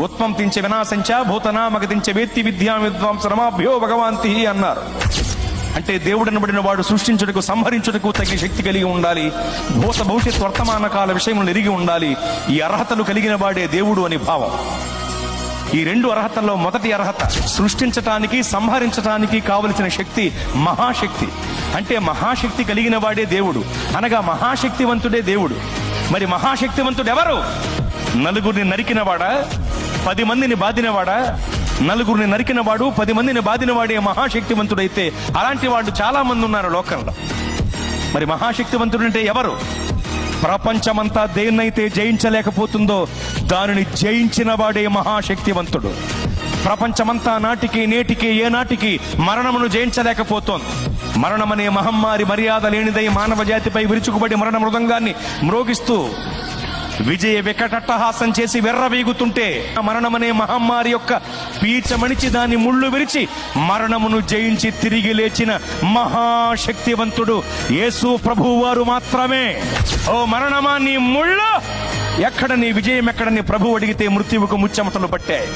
ఉత్పంతించే వినాశంచ భూతనామగతించే వేత్తి విద్యా విద్వాంసరమాభ్యో భగవాంతి అన్నారు. అంటే దేవుడు అనబడిన వాడు సృష్టించుటకు, సంహరించుటకు తగిన శక్తి కలిగి ఉండాలి. భూత భవిష్యత్ వర్తమాన కాల విషయములను ఎరిగి ఉండాలి. ఈ అర్హతలు కలిగిన వాడే దేవుడు అని భావం. ఈ రెండు అర్హతల్లో మొదటి అర్హత సృష్టించటానికి, సంహరించటానికి కావలసిన శక్తి మహాశక్తి. అంటే మహాశక్తి కలిగిన వాడే దేవుడు, అనగా మహాశక్తివంతుడే దేవుడు. మరి మహాశక్తివంతుడు ఎవరు? నలుగురిని నరికినవాడా? 10 మందిని బాధినవాడా? నలుగురిని నరికినవాడు, 10 మందిని బాధినవాడే మహాశక్తివంతుడైతే అలాంటి వాళ్ళు చాలా మంది ఉన్నారు లోకంలో. మరి మహాశక్తివంతుడు అంటే ఎవరు? ప్రపంచమంతా దేన్నైతే జయించలేకపోతుందో దానిని జయించిన వాడే మహాశక్తివంతుడు. ప్రపంచమంతా నాటికి నేటికి ఏనాటికి మరణమును జయించలేకపోతోంది. మరణమనే మహమ్మారి మర్యాద లేనిదై మానవ జాతిపై విరుచుకుబడి మరణ మృదంగాన్ని మ్రోగిస్తూ విజయ వికటట్టహాసం చేసి వెర్రవీగుతుంటే, మరణమనే మహమ్మారి యొక్క పీచమణిచి దాన్ని ముళ్ళు విరిచి మరణమును జయించి తిరిగి లేచిన మహాశక్తివంతుడు యేసు ప్రభువు వారు మాత్రమే. ఓ మరణమా నీ ముళ్ళు ఎక్కడ, నీ విజయం ఎక్కడ? నీ ప్రభువు అడిగితే మృత్యువుకు ముచ్చెమటలు పట్టాయి.